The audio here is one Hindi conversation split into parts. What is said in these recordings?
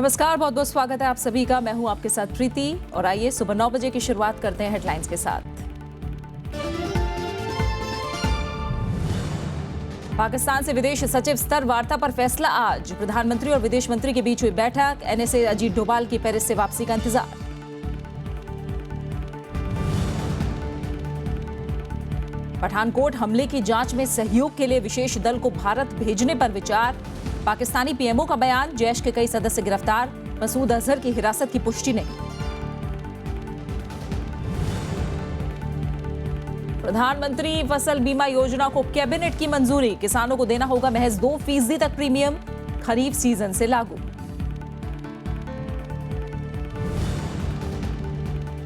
नमस्कार, बहुत बहुत स्वागत है आप सभी का। मैं हूं आपके साथ प्रीति और आइए सुबह 9 बजे की शुरुआत करते हैं हेडलाइंस के साथ। पाकिस्तान से विदेश सचिव स्तर वार्ता पर फैसला आज। प्रधानमंत्री और विदेश मंत्री के बीच हुई बैठक। एनएसए अजीत डोभाल की पेरिस से वापसी का इंतजार। पठानकोट हमले की जांच में सहयोग के लिए विशेष दल को भारत भेजने पर विचार। पाकिस्तानी पीएमओ का बयान, जैश के कई सदस्य गिरफ्तार, मसूद अजहर की हिरासत की पुष्टि नहीं। प्रधानमंत्री फसल बीमा योजना को कैबिनेट की मंजूरी। किसानों को देना होगा महज 2% तक प्रीमियम, खरीफ सीजन से लागू।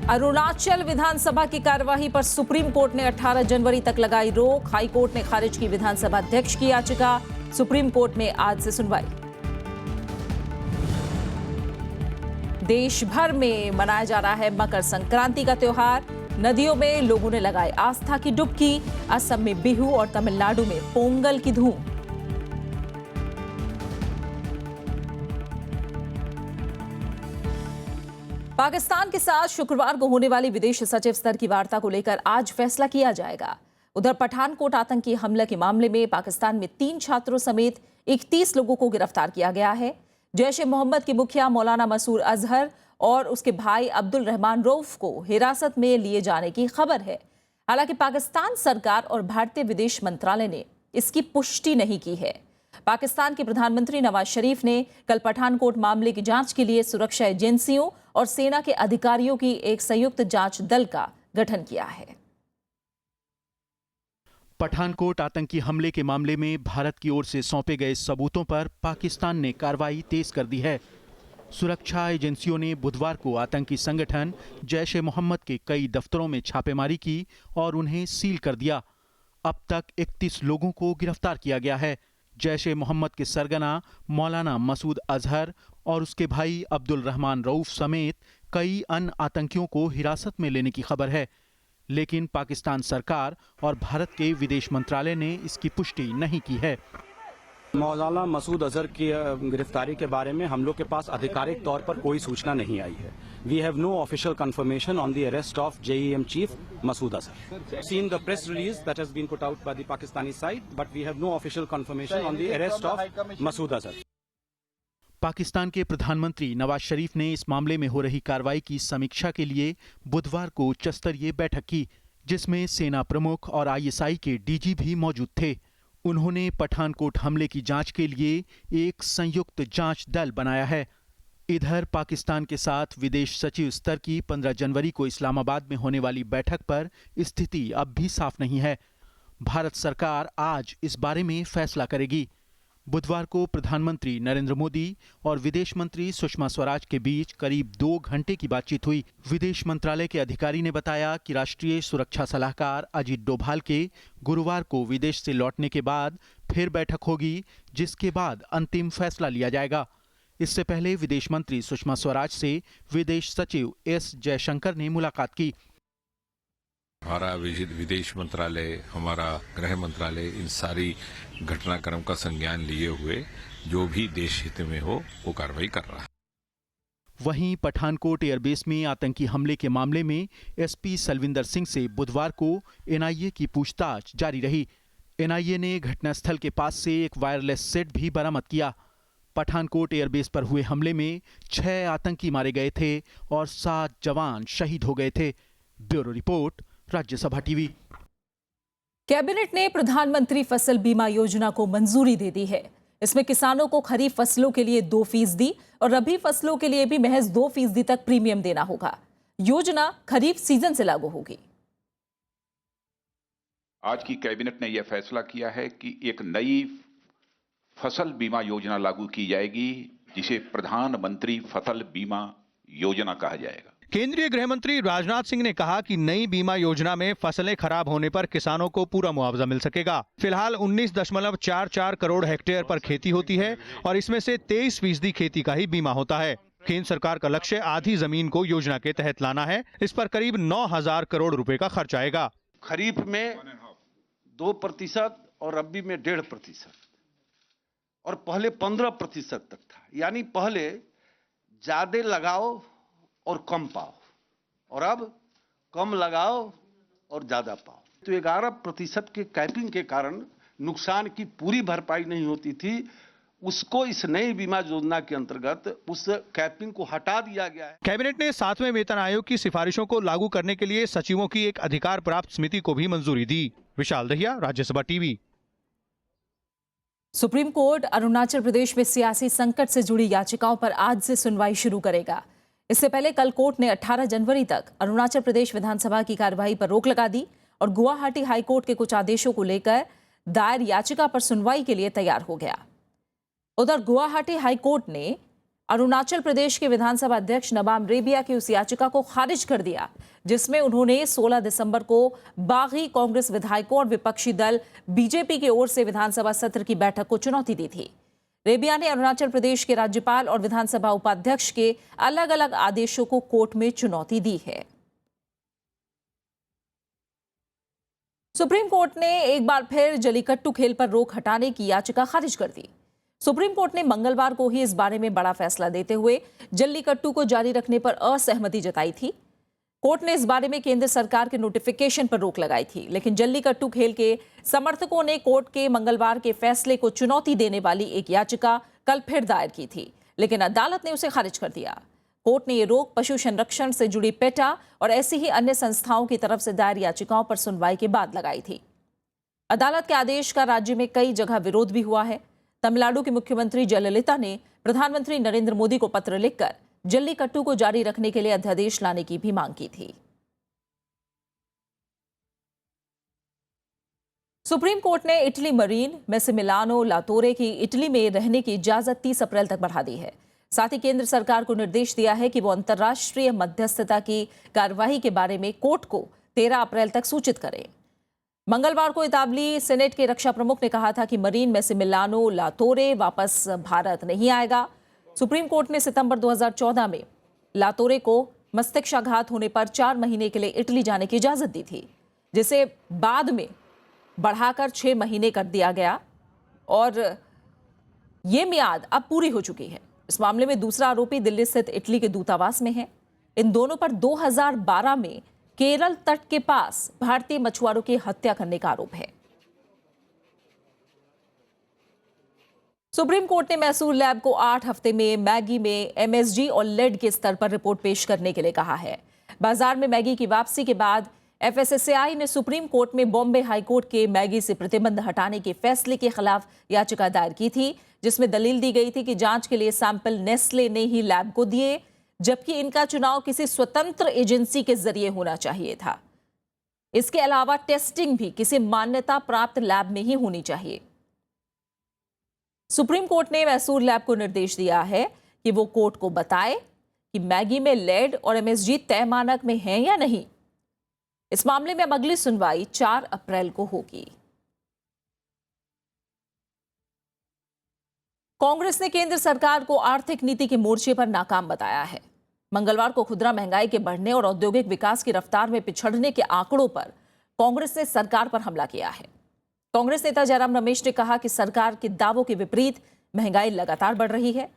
अरुणाचल विधानसभा की कार्यवाही पर सुप्रीम कोर्ट ने 18 जनवरी तक लगाई रोक। हाई कोर्ट ने खारिज की विधानसभा अध्यक्ष की याचिका। सुप्रीम कोर्ट में आज से सुनवाई। देश भर में मनाया जा रहा है मकर संक्रांति का त्योहार। नदियों में लोगों ने लगाई आस्था की डुबकी। असम में बिहू और तमिलनाडु में पोंगल की धूम। पाकिस्तान के साथ शुक्रवार को होने वाली विदेश सचिव स्तर की वार्ता को लेकर आज फैसला किया जाएगा। उधर पठानकोट आतंकी हमले के मामले में पाकिस्तान में 3 छात्रों समेत 31 लोगों को गिरफ्तार किया गया है। जैश ए मोहम्मद के मुखिया मौलाना मसूद अजहर और उसके भाई अब्दुल रहमान रऊफ को हिरासत में लिए जाने की खबर है। हालांकि पाकिस्तान सरकार और भारतीय विदेश मंत्रालय ने इसकी पुष्टि नहीं की है। पाकिस्तान के प्रधानमंत्री नवाज शरीफ ने कल पठानकोट मामले की जांच के लिए सुरक्षा एजेंसियों और सेना के अधिकारियों की एक संयुक्त जांच दल का गठन किया है। पठानकोट आतंकी हमले के मामले में भारत की ओर से सौंपे गए सबूतों पर पाकिस्तान ने कार्रवाई तेज कर दी है। सुरक्षा एजेंसियों ने बुधवार को आतंकी संगठन जैश ए मोहम्मद के कई दफ्तरों में छापेमारी की और उन्हें सील कर दिया। अब तक 31 लोगों को गिरफ्तार किया गया है। जैश ए मोहम्मद के सरगना मौलाना मसूद अजहर और उसके भाई अब्दुल रहमान रऊफ समेत कई अन्य आतंकियों को हिरासत में लेने की खबर है, लेकिन पाकिस्तान सरकार और भारत के विदेश मंत्रालय ने इसकी पुष्टि नहीं की है। मौलाना मसूद अजहर की गिरफ्तारी के बारे में हम लोग के पास आधिकारिक तौर पर कोई सूचना नहीं आई है। We have no official confirmation on the arrest of JEM chief Masood Azhar. Seen the press release that has been put out by the Pakistani side, but we have no official confirmation on the arrest of Masood Azhar. Pakistan के प्रधानमंत्री नवाज शरीफ ने इस मामले में हो रही कार्रवाई की समीक्षा के लिए बुधवार को उच्च स्तरीय बैठक की, जिसमें सेना प्रमुख और आईएसआई के डीजी भी मौजूद थे। उन्होंने पठानकोट हमले की जांच के लिए एक संयुक्त जांच दल बनाया है। इधर पाकिस्तान के साथ विदेश सचिव स्तर की 15 जनवरी को इस्लामाबाद में होने वाली बैठक पर स्थिति अब भी साफ नहीं है। भारत सरकार आज इस बारे में फैसला करेगी। बुधवार को प्रधानमंत्री नरेंद्र मोदी और विदेश मंत्री सुषमा स्वराज के बीच करीब 2 घंटे की बातचीत हुई। विदेश मंत्रालय के अधिकारी ने बताया कि राष्ट्रीय सुरक्षा सलाहकार अजीत डोभाल के गुरुवार को विदेश से लौटने के बाद फिर बैठक होगी, जिसके बाद अंतिम फैसला लिया जाएगा। इससे पहले विदेश मंत्री सुषमा स्वराज से विदेश सचिव एस जयशंकर ने मुलाकात की। हमारा विदेश मंत्रालय, हमारा गृह मंत्रालय इन सारी घटनाक्रम का संज्ञान लिए हुए जो भी देश हित में हो वो कार्रवाई कर रहा है। वहीं पठानकोट एयरबेस में आतंकी हमले के मामले में एसपी सलविंदर सिंह से बुधवार को एनआईए की पूछताछ जारी रही। एनआईए ने घटनास्थल के पास से एक वायरलेस सेट भी बरामद किया। पठानकोट एयरबेस पर हुए हमले में 6 आतंकी मारे गए थे और 7 जवान शहीद हो गए थे। Bureau report, Rajya Sabha TV. Cabinet ने प्रधानमंत्री फसल बीमा योजना को मंजूरी दे दी है। इसमें किसानों को खरीफ फसलों के लिए 2% और रबी फसलों के लिए भी महज 2% तक प्रीमियम देना होगा। योजना खरीफ सीजन से लागू होगी। आज की कैबिनेट ने यह फैसला किया है कि एक नई फसल बीमा योजना लागू की जाएगी, जिसे प्रधानमंत्री फसल बीमा योजना कहा जाएगा। केंद्रीय गृह मंत्री राजनाथ सिंह ने कहा कि नई बीमा योजना में फसलें खराब होने पर किसानों को पूरा मुआवजा मिल सकेगा। फिलहाल 19.44 करोड़ हेक्टेयर पर खेती होती है और इसमें से 23% खेती का ही बीमा होता है। केंद्र सरकार का लक्ष्य आधी जमीन को योजना के तहत लाना है। इस पर करीब 9,000 करोड़ रुपए का खर्च आएगा। खरीफ में 2% और रबी में 1.5% और पहले 15% तक था। यानी पहले ज्यादा लगाओ और कम पाओ, और अब कम लगाओ और ज्यादा पाओ। तो 11% के कैपिंग के कारण नुकसान की पूरी भरपाई नहीं होती थी, उसको इस नई बीमा योजना के अंतर्गत उस कैपिंग को हटा दिया गया है। कैबिनेट ने 7वें वेतन आयोग की सिफारिशों को लागू करने के लिए सचिवों की एक अधिकार प्राप्त समिति को भी मंजूरी दी। Vishal Dahiya, Rajya Sabha TV. Supreme Court Arunachal Pradesh में सियासी संकट से जुड़ी याचिकाओं पर आज से सुनवाई शुरू करेगा। इससे पहले कल कोर्ट ने 18 जनवरी तक अरुणाचल प्रदेश विधानसभा की कार्यवाही पर रोक लगा दी और गुवाहाटी हाईकोर्ट के कुछ आदेशों को लेकर दायर याचिका पर सुनवाई के लिए तैयार हो गया। उधर गुवाहाटी हाईकोर्ट ने अरुणाचल प्रदेश के विधानसभा अध्यक्ष नबाम रेबिया की उस याचिका को खारिज कर दिया जिसमें उन्होंने 16 दिसंबर को बागी कांग्रेस विधायकों और विपक्षी दल बीजेपी की ओर से विधानसभा सत्र की बैठक को चुनौती दी थी। रेबिया ने अरुणाचल प्रदेश के राज्यपाल और विधानसभा उपाध्यक्ष के अलग अलग आदेशों को कोर्ट में चुनौती दी है। सुप्रीम कोर्ट ने एक बार फिर जल्लीकट्टू खेल पर रोक हटाने की याचिका खारिज कर दी। सुप्रीम कोर्ट ने मंगलवार को ही इस बारे में बड़ा फैसला देते हुए जल्लीकट्टू को जारी रखने पर असहमति जताई थी। कोर्ट ने इस बारे में केंद्र सरकार के नोटिफिकेशन पर रोक लगाई थी, लेकिन जल्लीकट्टू खेल के समर्थकों ने कोर्ट के मंगलवार के फैसले को चुनौती देने वाली एक याचिका कल फिर दायर की थी, लेकिन अदालत ने उसे खारिज कर दिया। कोर्ट ने ये रोक पशु संरक्षण से जुड़ी पेटा और ऐसी ही अन्य संस्थाओं की तरफ से दायर याचिकाओं पर सुनवाई के बाद लगाई थी। अदालत के आदेश का राज्य में कई जगह विरोध भी हुआ है। तमिलनाडु की मुख्यमंत्री जयललिता ने प्रधानमंत्री नरेंद्र मोदी को पत्र लिखकर जल्लीकट्टू को जारी रखने के लिए अध्यादेश लाने की भी मांग की थी। सुप्रीम कोर्ट ने इटली मरीन मैसिमिलियानो लातोरे की इटली में रहने की इजाजत 30 अप्रैल तक बढ़ा दी है। साथ ही केंद्र सरकार को निर्देश दिया है कि वो अंतर्राष्ट्रीय मध्यस्थता की कार्यवाही के बारे में कोर्ट को 13 अप्रैल तक सूचित करें। मंगलवार को इतालवी सेनेट के रक्षा प्रमुख ने कहा था कि मरीन मैसिमिलियानो लातोरे वापस भारत नहीं आएगा। सुप्रीम कोर्ट ने सितंबर 2014 में लातोरे को मस्तिष्काघात होने पर 4 महीने के लिए इटली जाने की इजाजत दी थी, जिसे बाद में बढ़ाकर 6 महीने कर दिया गया और ये मियाद अब पूरी हो चुकी है। इस मामले में दूसरा आरोपी दिल्ली स्थित इटली के दूतावास में है। इन दोनों पर 2012 में केरल तट के पास भारतीय मछुआरों की हत्या करने का आरोप है। सुप्रीम कोर्ट ने मैसूर लैब को 8 हफ्ते में मैगी में एमएसजी और लेड के स्तर पर रिपोर्ट पेश करने के लिए कहा है। बाजार में मैगी की वापसी के बाद एफएसएसएआई ने सुप्रीम कोर्ट में बॉम्बे हाईकोर्ट के मैगी से प्रतिबंध हटाने के फैसले के खिलाफ याचिका दायर की थी, जिसमें दलील दी गई थी कि जांच के लिए सैंपल नेस्ले ने ही लैब को दिए, जबकि इनका चुनाव किसी स्वतंत्र एजेंसी के जरिए होना चाहिए था। इसके अलावा टेस्टिंग भी किसी मान्यता प्राप्त लैब में ही होनी चाहिए। सुप्रीम कोर्ट ने मैसूर लैब को निर्देश दिया है कि वो कोर्ट को बताए कि मैगी में लेड और एमएसजी तय मानक में है या नहीं। इस मामले में अब अगली सुनवाई 4 अप्रैल को होगी। कांग्रेस ने केंद्र सरकार को आर्थिक नीति के मोर्चे पर नाकाम बताया है। मंगलवार को खुदरा महंगाई के बढ़ने और औद्योगिक विकास की रफ्तार में पिछड़ने के आंकड़ों पर कांग्रेस ने सरकार पर हमला किया है। कांग्रेस नेता जयराम रमेश ने कहा कि सरकार के दावों के विपरीत महंगाई लगातार बढ़ रही है।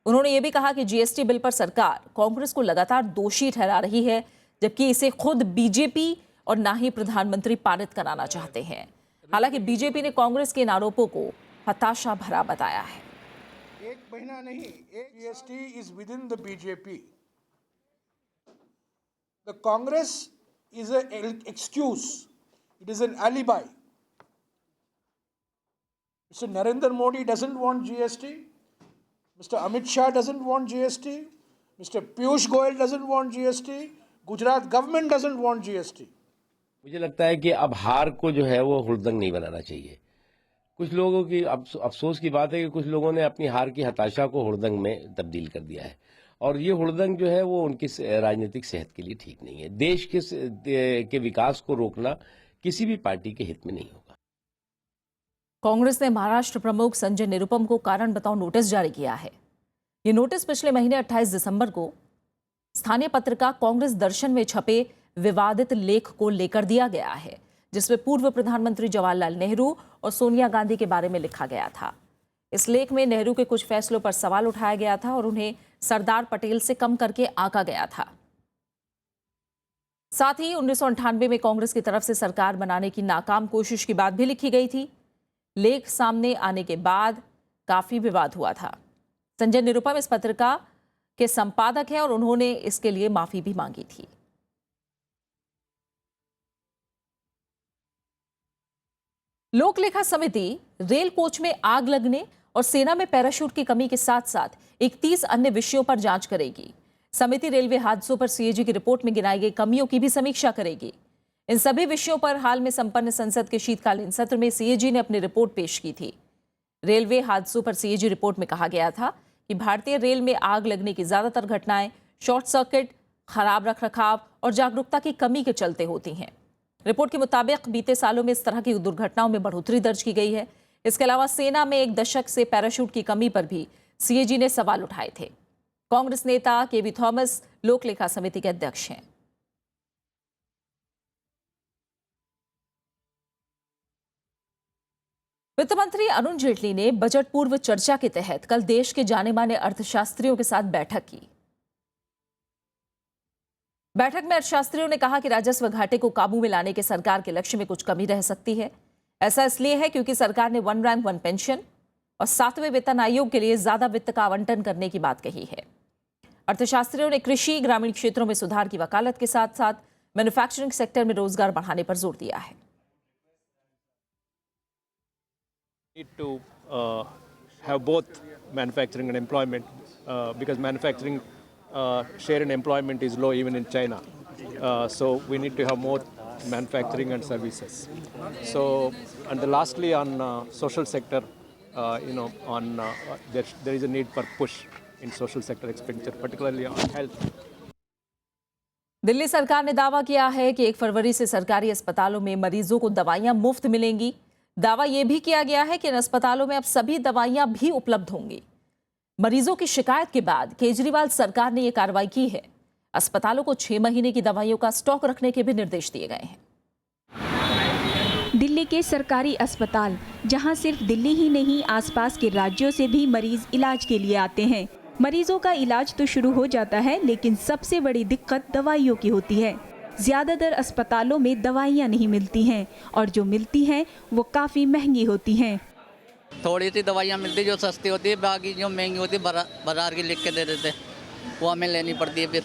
उन्होंने ये भी कहा कि जीएसटी बिल पर सरकार कांग्रेस को लगातार दोषी ठहरा रही है, जबकि इसे खुद बीजेपी और ना ही प्रधानमंत्री पारित कराना चाहते हैं। हालांकि बीजेपी ने कांग्रेस के इन आरोपों को हताशा भरा बताया है। एक महीना नहीं, GST is with in the BJP. The Congress is an excuse, it is an alibi. Mr. Narendra Modi doesn't want GST. Mr. Amit Shah doesn't want GST. Mr. Piyush Goyal doesn't want GST. Gujarat government doesn't want GST. मुझे लगता है कि अब हार को जो है वो हुड़दंग नहीं बनाना चाहिए। कुछ लोगों की अफसोस की बात है कि कुछ लोगों ने अपनी हार की हताशा को हुड़दंग में तब्दील कर दिया है, और ये हुड़दंग जो है वो उनकी राजनीतिक सेहत के लिए ठीक नहीं है। देश के विकास को रोकना किसी भी पार्टी के हित में नहीं होगा। कांग्रेस ने महाराष्ट्र प्रमुख संजय निरुपम को कारण बताओ नोटिस जारी किया है। ये नोटिस पिछले महीने 28 दिसंबर को स्थानीय पत्रिका कांग्रेस दर्शन में छपे विवादित लेख को लेकर दिया गया है, जिसमें पूर्व प्रधानमंत्री जवाहरलाल नेहरू और सोनिया गांधी के बारे में लिखा गया था। इस लेख में नेहरू के कुछ फैसलों पर सवाल उठाया गया था और उन्हें सरदार पटेल से कम करके आंका गया था। साथ ही 1998 में कांग्रेस की तरफ से सरकार बनाने की नाकाम कोशिश की बात भी लिखी गई थी। लेख सामने आने के बाद काफी विवाद हुआ था। संजय निरुपम इस पत्रिका के संपादक हैं और उन्होंने इसके लिए माफी भी मांगी थी। लोक लेखा समिति रेल कोच में आग लगने और सेना में पैराशूट की कमी के साथ साथ 31 अन्य विषयों पर जांच करेगी। समिति रेलवे हादसों पर सीएजी की रिपोर्ट में गिनाई गई कमियों की भी समीक्षा करेगी। इन सभी विषयों पर हाल में संपन्न संसद के शीतकालीन सत्र में सीएजी ने अपनी रिपोर्ट पेश की थी। रेलवे हादसों पर सीएजी रिपोर्ट में कहा गया था कि भारतीय रेल में आग लगने की ज्यादातर घटनाएं शॉर्ट सर्किट, खराब रखरखाव और जागरूकता की कमी के चलते होती हैं। रिपोर्ट के मुताबिक बीते सालों में इस तरह की दुर्घटनाओं में बढ़ोतरी दर्ज की गई है। इसके अलावा सेना में एक दशक से पैराशूट की कमी पर भी सीएजी ने सवाल उठाए थे। कांग्रेस नेता केवी थॉमस लोक लेखा समिति के अध्यक्ष हैं। वित्त मंत्री अरुण जेटली ने बजट पूर्व चर्चा के तहत कल देश के जाने माने अर्थशास्त्रियों के साथ बैठक की। बैठक में अर्थशास्त्रियों ने कहा कि राजस्व घाटे को काबू में लाने के सरकार के लक्ष्य में कुछ कमी रह सकती है। ऐसा इसलिए है क्योंकि सरकार ने 1 रैंक 1 पेंशन और 7वें वेतन आयोग के लिए ज्यादा वित्त का आवंटन करने की बात कही है। अर्थशास्त्रियों ने कृषि, ग्रामीण क्षेत्रों में सुधार की वकालत के साथ साथ मैन्युफैक्चरिंग सेक्टर में रोजगार बढ़ाने पर जोर दिया है। Need to have both manufacturing and employment because manufacturing share in employment is low even in China. So we need to have more manufacturing and services. So and lastly on social sector, there is a need for push in social sector expenditure, particularly on health. Delhi सरकार ने दावा किया है कि 1 फरवरी से सरकारी अस्पतालों में मरीजों को दवाइयां मुफ्त मिलेंगी। दावा यह भी किया गया है कि इन अस्पतालों में अब सभी दवाइयां भी उपलब्ध होंगी। मरीजों की शिकायत के बाद केजरीवाल सरकार ने यह कार्रवाई की है। अस्पतालों को 6 महीने की दवाइयों का स्टॉक रखने के भी निर्देश दिए गए हैं। दिल्ली के सरकारी अस्पताल, जहां सिर्फ दिल्ली ही नहीं आसपास के राज्यों से भी मरीज इलाज के लिए आते हैं। मरीजों का इलाज तो शुरू हो जाता है, लेकिन सबसे बड़ी दिक्कत दवाइयों की होती है। ज्यादातर अस्पतालों में दवाइयां नहीं मिलती हैं और जो मिलती हैं वो काफी महंगी होती हैं। थोड़ी सी दवाइयां मिलती जो सस्ती होती है, बाकी जो महंगी होती है बाजार की लिख के दे देते, वो हमें लेनी पड़ती है। फिर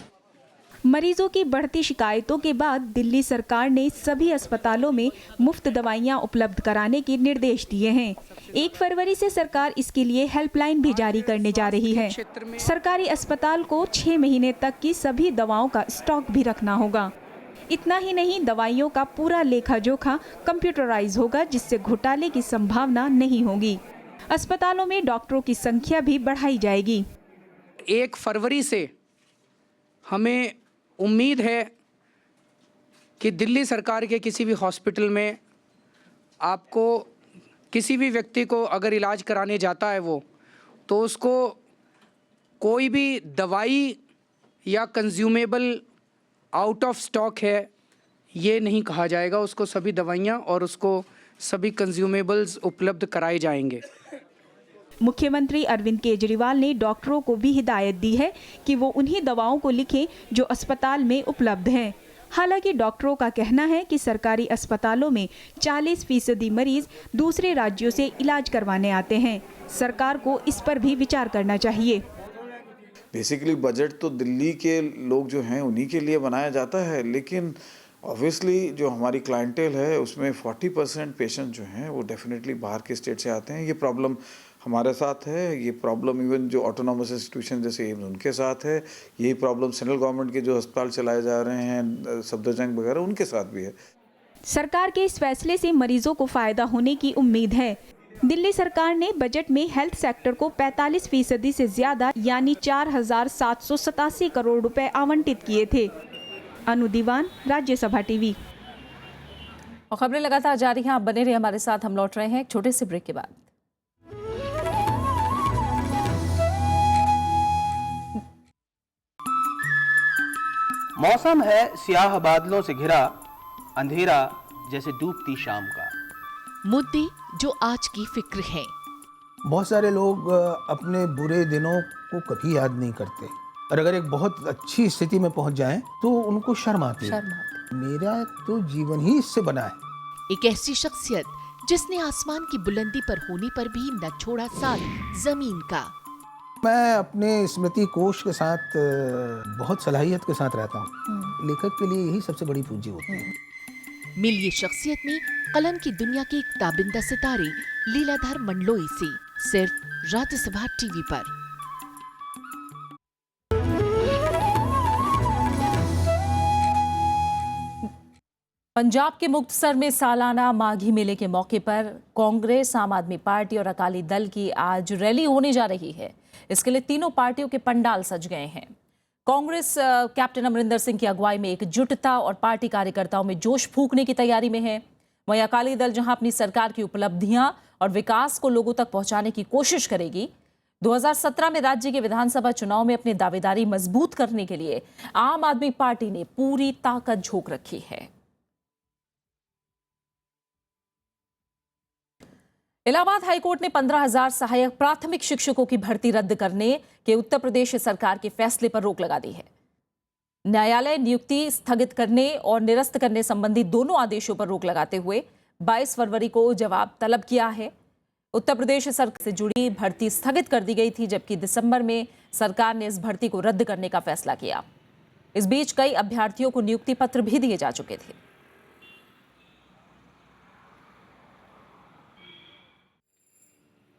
मरीजों की बढ़ती शिकायतों के बाद दिल्ली सरकार ने सभी अस्पतालों में मुफ्त दवाइयां उपलब्ध कराने के निर्देश दिए हैं। 1 फरवरी से सरकार इसके लिए हेल्पलाइन भी जारी करने जा रही है। सरकारी अस्पताल को 6 महीने तक की सभी दवाओं का स्टॉक भी रखना होगा। इतना ही नहीं, दवाइयों का पूरा लेखा जोखा कंप्यूटराइज होगा, जिससे घोटाले की संभावना नहीं होगी। अस्पतालों में डॉक्टरों की संख्या भी बढ़ाई जाएगी। 1 फरवरी से हमें उम्मीद है कि दिल्ली सरकार के किसी भी हॉस्पिटल में आपको किसी भी व्यक्ति को अगर इलाज कराने जाता है वो, तो उसको कोई भी दवाई या कंज्यूमेबल आउट ऑफ स्टॉक है ये नहीं कहा जाएगा। उसको सभी दवाइयाँ और उसको सभी कंज्यूमेबल्स उपलब्ध कराए जाएंगे। मुख्यमंत्री अरविंद केजरीवाल ने डॉक्टरों को भी हिदायत दी है कि वो उन्हीं दवाओं को लिखें जो अस्पताल में उपलब्ध हैं। हालांकि डॉक्टरों का कहना है कि सरकारी अस्पतालों में 40% मरीज दूसरे राज्यों से इलाज करवाने आते हैं। सरकार को इस पर भी विचार करना चाहिए। बेसिकली बजट तो दिल्ली के लोग जो हैं उन्हीं के लिए बनाया जाता है, लेकिन ऑब्वियसली जो हमारी क्लाइंटेल है उसमें 40% पेशेंट जो हैं वो डेफिनेटली बाहर के स्टेट से आते हैं। ये प्रॉब्लम हमारे साथ है, ये प्रॉब्लम इवन जो ऑटोनॉमस इंस्टीट्यूशन जैसे एम्स उनके साथ है, यही प्रॉब्लम सेंट्रल गवर्नमेंट के जो अस्पताल चलाए जा रहे हैं सफदरजंग वगैरह उनके साथ भी है। सरकार के इस फैसले से मरीजों को फायदा होने की उम्मीद है। दिल्ली सरकार ने बजट में हेल्थ सेक्टर को 45% से ज्यादा यानी 4,787 करोड़ रुपए आवंटित किए थे। अनु दीवान, राज्यसभा टीवी। और खबरें लगातार जारी हैं, आप बने रहिए हमारे साथ। हम लौट रहे हैं एक छोटे से ब्रेक के बाद। मौसम है स्याह बादलों से घिरा, अंधेरा जैसे डूबती शाम का। मुद्दे जो आज की फिक्र है, बहुत सारे लोग अपने बुरे दिनों को कभी याद नहीं करते और अगर एक बहुत अच्छी स्थिति में पहुंच जाएं तो उनको शर्म आती है। मेरा तो जीवन ही इससे बना है। एक ऐसी शख्सियत जिसने आसमान की बुलंदी पर होने पर भी न छोड़ा साथ जमीन का। मैं अपने स्मृति कोश के साथ बहुत सलाहियत के साथ रहता हूँ। लेखक के लिए यही सबसे बड़ी पूंजी होती है। मिलिए शख्सियत में कलम की दुनिया के एक ताबिंदा सितारे लीलाधर मंडलोई से, सिर्फ राज्यसभा टीवी पर। पंजाब के मुक्तसर में सालाना माघी मेले के मौके पर कांग्रेस, आम आदमी पार्टी और अकाली दल की आज रैली होने जा रही है। इसके लिए तीनों पार्टियों के पंडाल सज गए हैं। कांग्रेस कैप्टन अमरिंदर सिंह की अगुवाई में एकजुटता और पार्टी कार्यकर्ताओं में जोश फूंकने की तैयारी में है। वहीं अकाली दल जहां अपनी सरकार की उपलब्धियां और विकास को लोगों तक पहुंचाने की कोशिश करेगी, 2017 में राज्य के विधानसभा चुनाव में अपनी दावेदारी मजबूत करने के लिए आम आदमी पार्टी ने पूरी ताकत झोंक रखी है। इलाहाबाद हाईकोर्ट ने 15,000 सहायक प्राथमिक शिक्षकों की भर्ती रद्द करने के उत्तर प्रदेश सरकार के फैसले पर रोक लगा दी है। न्यायालय नियुक्ति स्थगित करने और निरस्त करने संबंधी दोनों आदेशों पर रोक लगाते हुए 22 फरवरी को जवाब तलब किया है। उत्तर प्रदेश सरकार से जुड़ी भर्ती स्थगित कर दी गई थी, जबकि दिसंबर में सरकार ने इस भर्ती को रद्द करने का फैसला किया। इस बीच कई अभ्यर्थियों को नियुक्ति पत्र भी दिए जा चुके थे।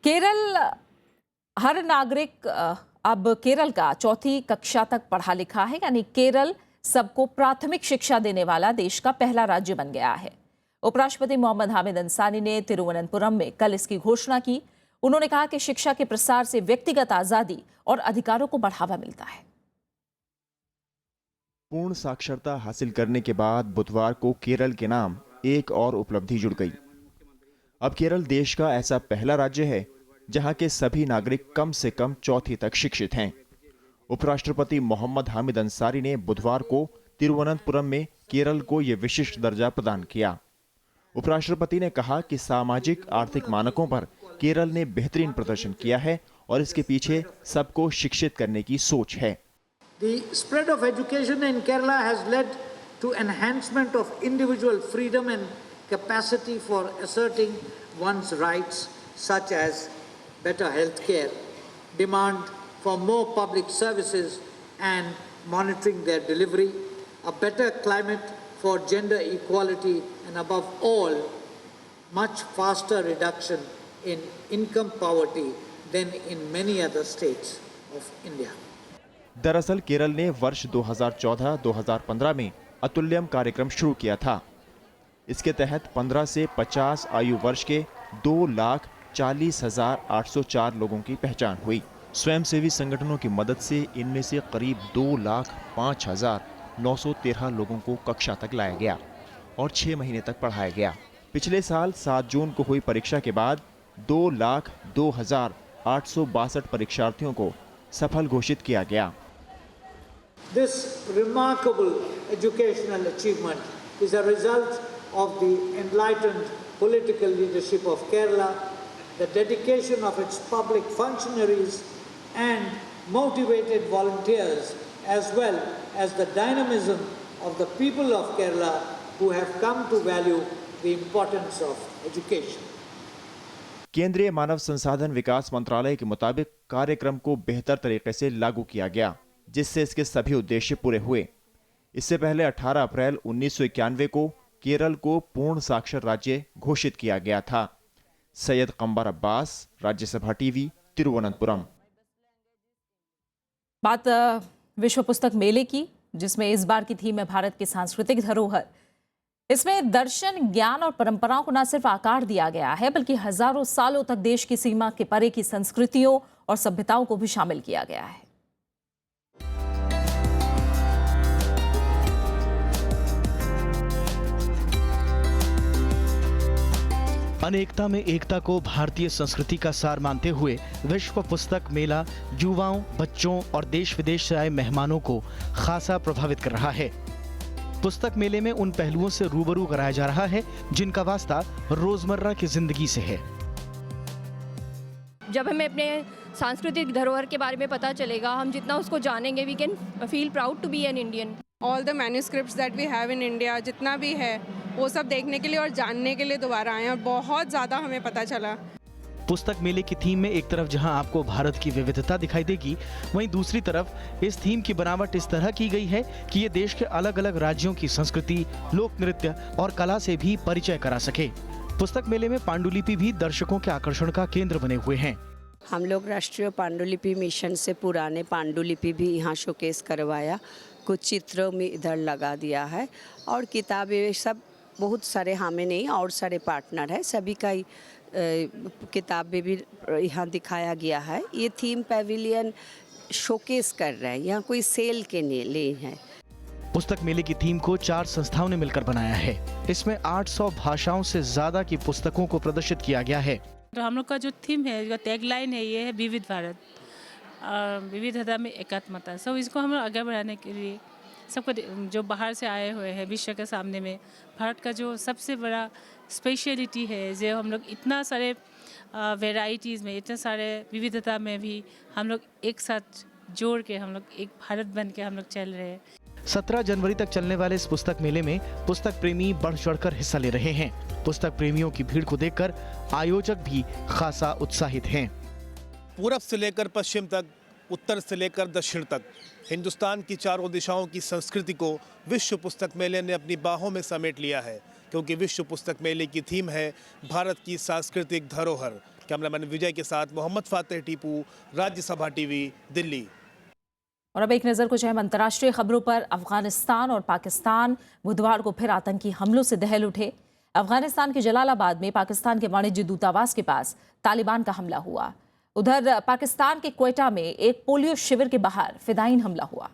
केरल हर नागरिक अब केरल का 4वीं कक्षा तक पढ़ा लिखा है, यानी केरल सबको प्राथमिक शिक्षा देने वाला देश का पहला राज्य बन गया है। उपराष्ट्रपति मोहम्मद हामिद अंसारी ने तिरुवनंतपुरम में कल इसकी घोषणा की। उन्होंने कहा कि शिक्षा के प्रसार से व्यक्तिगत आजादी और अधिकारों को बढ़ावा मिलता है। पूर्ण साक्षरता हासिल करने के बाद बुधवार को केरल के नाम एक और उपलब्धि जुड़ गई। अब केरल देश का ऐसा पहला राज्य है जहां के सभी नागरिक कम से कम 4वीं तक शिक्षित हैं। उपराष्ट्रपति मोहम्मद हामिद अंसारी ने बुधवार को तिरुवनंतपुरम में केरल को यह विशिष्ट दर्जा प्रदान किया। उपराष्ट्रपति ने कहा कि सामाजिक आर्थिक मानकों पर केरल ने बेहतरीन प्रदर्शन किया है और इसके पीछे सबको शिक्षित करने की सोच है। The spread of education in Kerala has led to enhancement of individual freedom and capacity for asserting one's rights, such as better health care, demand for more public services and monitoring their delivery, a better climate for gender equality, and above all, much faster reduction in income poverty than in many other states of India. दरअसल केरल ने वर्ष 2014-2015 में अतुल्यम कार्यक्रम शुरू किया था। इसके तहत 15 से 50 आयु वर्ष के 2,40,804 लोगों की पहचान हुई। स्वयंसेवी संगठनों की मदद से इनमें से करीब 2,05,913 लोगों को कक्षा तक लाया गया और 6 महीने तक पढ़ाया गया। पिछले साल 7 जून को हुई परीक्षा के बाद 2,02,862 परीक्षार्थियों को सफल घोषित किया गया। This remarkable educational achievement is a result of the enlightened political leadership of Kerala, the dedication of its public functionaries and motivated volunteers, as well as the dynamism of the people of Kerala who have come to value the importance of education. केंद्रीय मानव संसाधन विकास मंत्रालय के मुताबिक कार्यक्रम को बेहतर तरीके से लागू किया गया, जिससे इसके सभी उद्देश्य पूरे हुए। इससे पहले 18 अप्रैल 1991 को केरल को पूर्ण साक्षर राज्य घोषित किया गया था। सैयद कम्बर अब्बास, राज्यसभा टीवी, तिरुवनंतपुरम। बात विश्व पुस्तक मेले की, जिसमें इस बार की थीम है भारत की सांस्कृतिक धरोहर। इसमें दर्शन, ज्ञान और परंपराओं को न सिर्फ आकार दिया गया है, बल्कि हजारों सालों तक देश की सीमा के परे की संस्कृतियों और सभ्यताओं को भी शामिल किया गया है। अनेकता में एकता को भारतीय संस्कृति का सार मानते हुए विश्व पुस्तक मेला युवाओं, बच्चों और देश विदेश से आए मेहमानों को खासा प्रभावित कर रहा है। पुस्तक मेले में उन पहलुओं से रूबरू कराया जा रहा है जिनका वास्ता रोजमर्रा की जिंदगी से है। जब हमें अपने सांस्कृतिक धरोहर के बारे में पता चलेगा, हम जितना उसको जानेंगे, we can feel proud to be an Indian. All the manuscripts that we have in India, जितना भी है वो सब देखने के लिए और जानने के लिए दोबारा आए और बहुत ज़्यादा हमें पता चला। पुस्तक मेले की थीम में एक तरफ जहां आपको भारत की विविधता दिखाई देगी, वहीं दूसरी तरफ इस थीम की बनावट इस तरह की गई है कि ये देश के अलग अलग राज्यों की संस्कृति, लोक नृत्य और कला से भी परिचय करा सके। पुस्तक मेले में पांडुलिपि भी दर्शकों के आकर्षण का केंद्र बने हुए हैं। हम लोग राष्ट्रीय पांडुलिपि मिशन से पुराने पांडुलिपि भी यहाँ शोकेस करवाया, कुछ चित्रों में इधर लगा दिया है और किताबें सब बहुत सारे, हमें नहीं और सारे पार्टनर है, सभी का किताबें भी यहाँ दिखाया गया है। ये थीम पैविलियन शोकेस कर रहा है, यहाँ कोई सेल के लिए है। पुस्तक मेले की थीम को 4 संस्थाओं ने मिलकर बनाया है। इसमें 800 भाषाओं से ज्यादा की पुस्तकों को प्रदर्शित किया गया है। तो हम लोग का जो थीम है, जो टैगलाइन है, ये है विविध भारत, विविधता में एकात्मता। सब इसको हम लोग आगे बढ़ाने के लिए सबको, जो बाहर से आए हुए हैं विश्व के सामने में, भारत का जो सबसे बड़ा स्पेशलिटी है, जो हम लोग इतना सारे वेराइटीज़ में, इतने सारे विविधता में भी हम लोग एक साथ जोड़ के हम लोग एक भारत बन के हम लोग चल रहे हैं। 17 जनवरी तक चलने वाले इस पुस्तक मेले में पुस्तक प्रेमी बढ़ चढ़कर हिस्सा ले रहे हैं। पुस्तक प्रेमियों की भीड़ को देखकर आयोजक भी खासा उत्साहित हैं। पूरब से लेकर पश्चिम तक, उत्तर से लेकर दक्षिण तक हिंदुस्तान की चारों दिशाओं की संस्कृति को विश्व पुस्तक मेले ने अपनी बाहों में समेट लिया है, क्योंकि विश्व पुस्तक मेले की थीम है भारत की सांस्कृतिक धरोहर। कैमरामैन विजय के साथ मोहम्मद फातेह टीपू, राज्यसभा टीवी, दिल्ली। और अब एक नजर कुछ अहम अंतर्राष्ट्रीय खबरों पर। अफगानिस्तान और पाकिस्तान बुधवार को फिर आतंकी हमलों से दहल उठे। अफगानिस्तान के जलालाबाद में पाकिस्तान के वाणिज्य दूतावास के पास तालिबान का हमला हुआ। उधर पाकिस्तान के क्वेटा में एक पोलियो शिविर के बाहर फिदायीन हमला हुआ।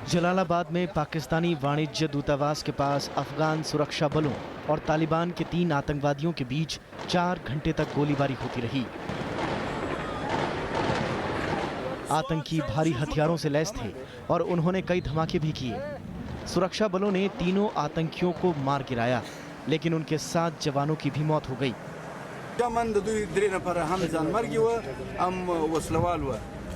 जलालाबाद में पाकिस्तानी वाणिज्य दूतावास के पास अफगान सुरक्षा बलों और तालिबान के 3 आतंकवादियों के बीच 4 घंटे तक गोलीबारी होती रही। आतंकी भारी हथियारों से लैस थे और उन्होंने कई धमाके भी किए। सुरक्षा बलों ने तीनों आतंकियों को मार गिराया, लेकिन उनके 7 जवानों की भी मौत हो गई।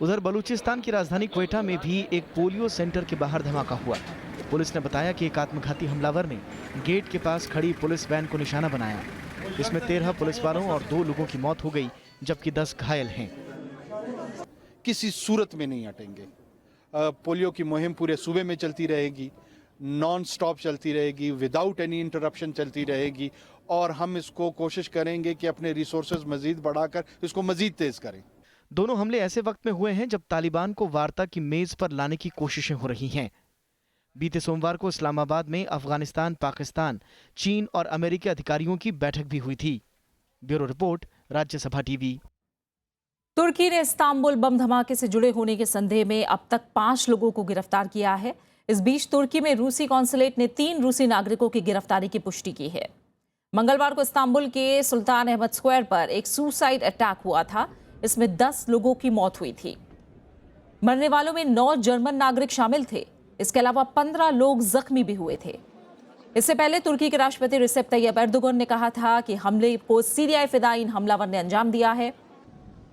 उधर बलूचिस्तान की राजधानी क्वेटा में भी एक पोलियो सेंटर के बाहर धमाका हुआ। पुलिस ने बताया कि एक आत्मघाती हमलावर ने गेट के पास खड़ी पुलिस वैन को निशाना बनाया। इसमें 13 पुलिस वालों और 2 लोगों की मौत हो गई, जबकि 10 घायल हैं। किसी सूरत में नहीं हटेंगे। पोलियो की मुहिम पूरे सूबे में चलती रहेगी, नॉन स्टॉप चलती रहेगी, विदाउट एनी इंटरप्शन चलती रहेगी और हम इसको कोशिश करेंगे कि अपने रिसोर्सेज मजीद बढ़ाकर इसको मजीद तेज करें। दोनों हमले ऐसे वक्त में हुए हैं जब तालिबान को वार्ता की मेज पर लाने की कोशिशें हो रही हैं। बीते सोमवार को इस्लामाबाद में अफगानिस्तान, पाकिस्तान, चीन और अमेरिकी अधिकारियों की बैठक भी हुई थी। Bureau report, Rajya Sabha TV. तुर्की ने इस्तांबुल बम धमाके से जुड़े होने के संदेह में अब तक 5 लोगों को गिरफ्तार किया है। इस बीच तुर्की में रूसी कॉन्सुलेट ने 3 रूसी नागरिकों की गिरफ्तारी की पुष्टि की है। मंगलवार को इस्तांबुल के सुल्तान अहमद स्क्वायर पर एक सुसाइड अटैक हुआ था। इसमें 10 लोगों की मौत हुई थी। मरने वालों में 9 जर्मन नागरिक शामिल थे। इसके अलावा 15 लोग जख्मी भी हुए थे। इससे पहले तुर्की के राष्ट्रपति रिसेप तैयब एर्दोगन ने कहा था कि हमले को सीरियाई फिदायीन हमलावर ने अंजाम दिया है।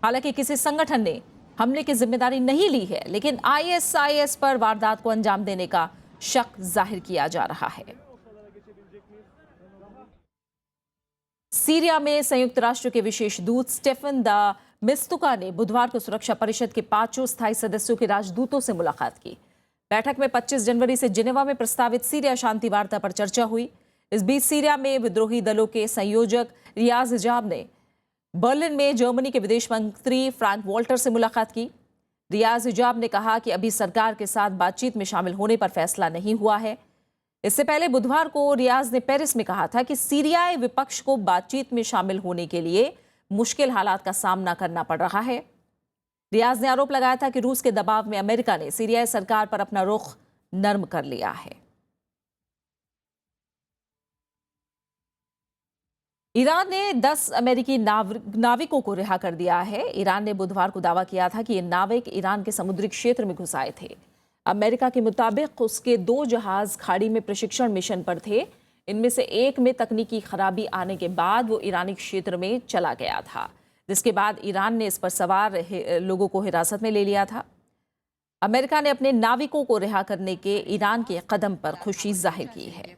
हालांकि किसी संगठन ने हमले की जिम्मेदारी नहीं ली है, लेकिन ISIS पर वारदात को अंजाम देने का शक जाहिर किया जा रहा है। सीरिया में संयुक्त राष्ट्र के विशेष दूत स्टेफन द मिस्तुका ने बुधवार को सुरक्षा परिषद के 5 स्थायी सदस्यों के राजदूतों से मुलाकात की। बैठक में 25 जनवरी से जिनेवा में प्रस्तावित सीरिया शांति वार्ता पर चर्चा हुई। इस बीच सीरिया में विद्रोही दलों के संयोजक रियाज हिजाब ने बर्लिन में जर्मनी के विदेश मंत्री फ्रैंक वॉल्टर से मुलाकात की। रियाज हिजाब ने कहा कि अभी सरकार के साथ बातचीत में शामिल होने पर फैसला नहीं हुआ है। इससे पहले बुधवार को रियाज ने पेरिस में कहा था कि सीरियाई विपक्ष को बातचीत में शामिल होने के लिए मुश्किल हालात का सामना करना पड़ रहा है। रियाज ने आरोप लगाया था कि रूस के दबाव में अमेरिका ने सीरियाई सरकार पर अपना रुख नर्म कर लिया है। ईरान ने 10 अमेरिकी नाविकों को रिहा कर दिया है। ईरान ने बुधवार को दावा किया था कि ये नाविक ईरान के समुद्री क्षेत्र में घुस आए थे। अमेरिका के मुताबिक उसके 2 जहाज खाड़ी में प्रशिक्षण मिशन पर थे। इनमें से एक में तकनीकी खराबी आने के बाद वो ईरानी क्षेत्र में चला गया था, जिसके बाद ईरान ने इस पर सवार लोगों को हिरासत में ले लिया था। अमेरिका ने अपने नाविकों को रिहा करने के ईरान के कदम पर खुशी जाहिर की है।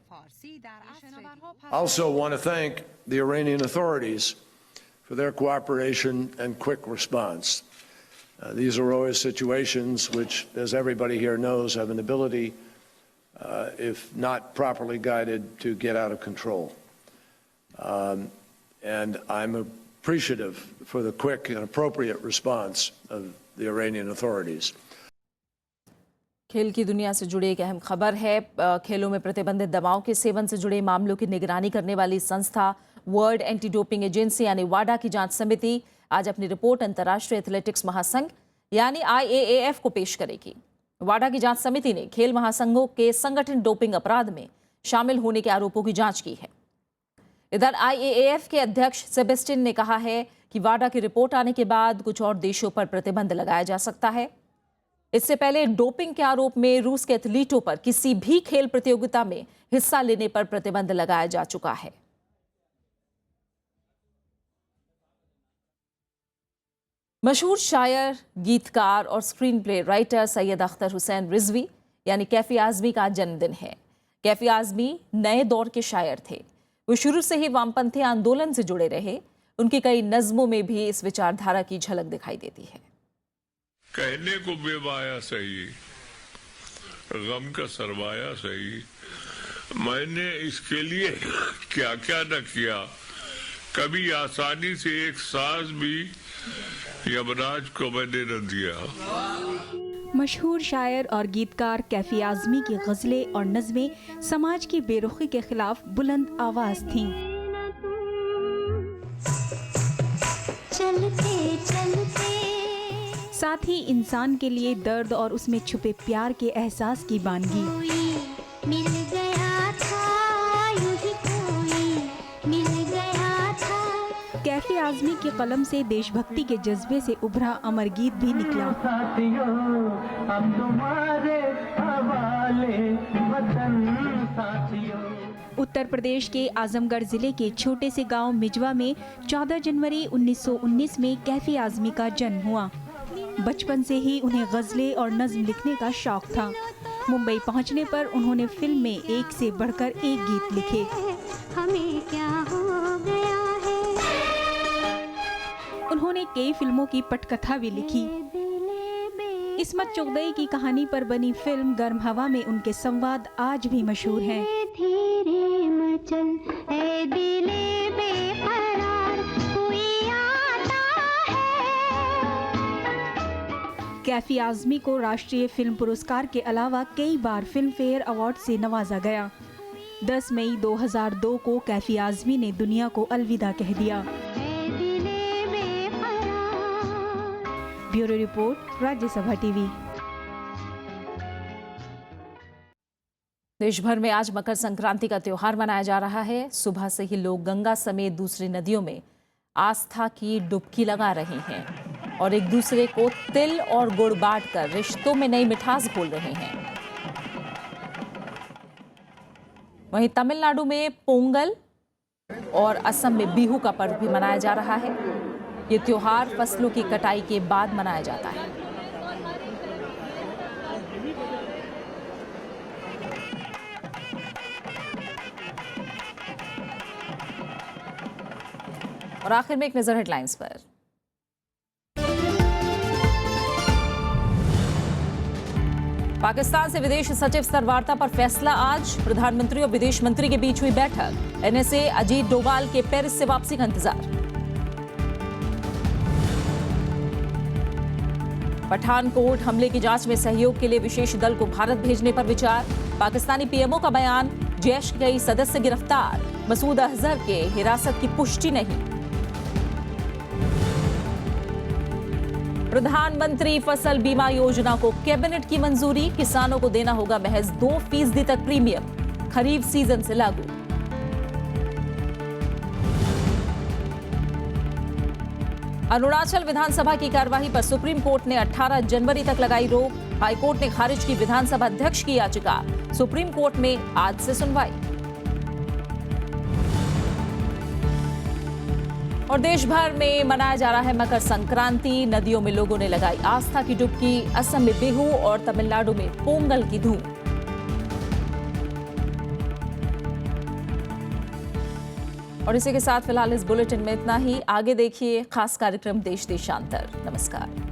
I also want to thank the Iranian authorities for their cooperation and quick response. These are always situations which, as everybody here knows, have an ability, if not properly guided, to get out of control. And I'm appreciative for the quick and appropriate response of the Iranian authorities. खेल की दुनिया से जुड़ी एक अहम खबर है। खेलों में प्रतिबंधित दवाओं के सेवन से जुड़े मामलों की निगरानी करने वाली संस्था वर्ल्ड एंटी डोपिंग एजेंसी यानी वाडा की जांच समिति आज अपनी रिपोर्ट अंतर्राष्ट्रीय एथलेटिक्स महासंघ यानी IAAF को पेश करेगी। वाडा की जांच समिति ने खेल महासंघों के संगठन डोपिंग अपराध में शामिल होने के आरोपों की जांच की है। इधर IAAF के अध्यक्ष सेबेस्टियन ने कहा है कि वाडा की रिपोर्ट आने के बाद कुछ और देशों पर प्रतिबंध लगाया जा सकता है। इससे पहले डोपिंग के आरोप में रूस के एथलीटों पर किसी भी खेल प्रतियोगिता में हिस्सा लेने पर प्रतिबंध लगाया जा चुका है। मशहूर शायर, गीतकार और screen play writer Syed Akhtar Hussain Rizvi यानी कैफी आजमी का जन्मदिन है। कैफी आजमी नए दौर के शायर थे। वो शुरू से ही वामपंथी आंदोलन से जुड़े रहे। उनकी कई नज्मों में भी इस विचारधारा की झलक दिखाई देती है। कहने को बेबाया सही, गम का सरमाया सही, मैंने इसके लिए क्या क्या न किया, कभी आसानी से एक साज भी यमराज को मैंने न दिया। मशहूर शायर और गीतकार कैफी आजमी की गज़लें और नज़में समाज की बेरुखी के खिलाफ बुलंद आवाज थीं। चलते चलते साथ ही इंसान के लिए दर्द और उसमें छुपे प्यार के एहसास की बानगी। मिल गया था, यूं ही कोई मिल गया था। कैफी आजमी की कलम से देशभक्ति के जज्बे से उभरा अमर गीत भी निकला। हम तुम्हारे हवाले वतन साथियों। उत्तर प्रदेश के आजमगढ़ जिले के छोटे से गांव मिजवा में 14 जनवरी 1919 में कैफी आजमी का जन्म हुआ। बचपन से ही उन्हें गज़लें और नज़्म लिखने का शौक था। मुंबई पहुंचने पर उन्होंने फिल्म में एक से बढ़कर एक गीत लिखे। हमें क्या हो गया है। उन्होंने कई फिल्मों की पटकथा भी लिखी। इस्मत चुगताई की कहानी पर बनी फिल्म गर्म हवा में उनके संवाद आज भी मशहूर हैं। धीरे मचल ए दिले बेकरार कोई आता है। कैफी आजमी को राष्ट्रीय फिल्म पुरस्कार के अलावा कई बार फिल्म फेयर अवार्ड से नवाजा गया। 10 मई 2002 को कैफी आजमी ने दुनिया को अलविदा कह दिया। Bureau report, Rajya Sabha TV. देश भर में आज मकर संक्रांति का त्योहार मनाया जा रहा है। सुबह से ही लोग गंगा समेत दूसरी नदियों में आस्था की डुबकी लगा रहे हैं और एक दूसरे को तिल और गुड़ बांटकर रिश्तों में नई मिठास घोल रहे हैं। वहीं तमिलनाडु में पोंगल और असम में बिहू का पर्व भी मनाया जा रहा है। ये त्योहार फसलों की कटाई के बाद मनाया जाता है। और आखिर में एक नजर हेडलाइंस पर। पाकिस्तान से विदेश सचिव स्तर वार्ता पर फैसला आज। प्रधानमंत्री और विदेश मंत्री के बीच हुई बैठक। NSA अजीत डोभाल के पेरिस से वापसी का इंतजार। पठानकोट हमले की जांच में सहयोग के लिए विशेष दल को भारत भेजने पर विचार। पाकिस्तानी PMO का बयान, जैश के कई सदस्य गिरफ्तार, मसूद अजहर के हिरासत की पुष्टि नहीं। प्रधानमंत्री फसल बीमा योजना को कैबिनेट की मंजूरी। किसानों को देना होगा महज 2% तक प्रीमियम। खरीफ सीजन से लागू। अरुणाचल विधानसभा की कार्यवाही पर सुप्रीम कोर्ट ने 18 जनवरी तक लगाई रोक। हाईकोर्ट ने खारिज की विधानसभा अध्यक्ष की याचिका। सुप्रीम कोर्ट में आज से सुनवाई। और देश भर में मनाया जा रहा है मकर संक्रांति। नदियों में लोगों ने लगाई आस्था की डुबकी। असम में बिहू और तमिलनाडु में पोंगल की धूम। और इसी के साथ फिलहाल इस बुलेटिन में इतना ही। आगे देखिए खास कार्यक्रम देश देशांतर। नमस्कार।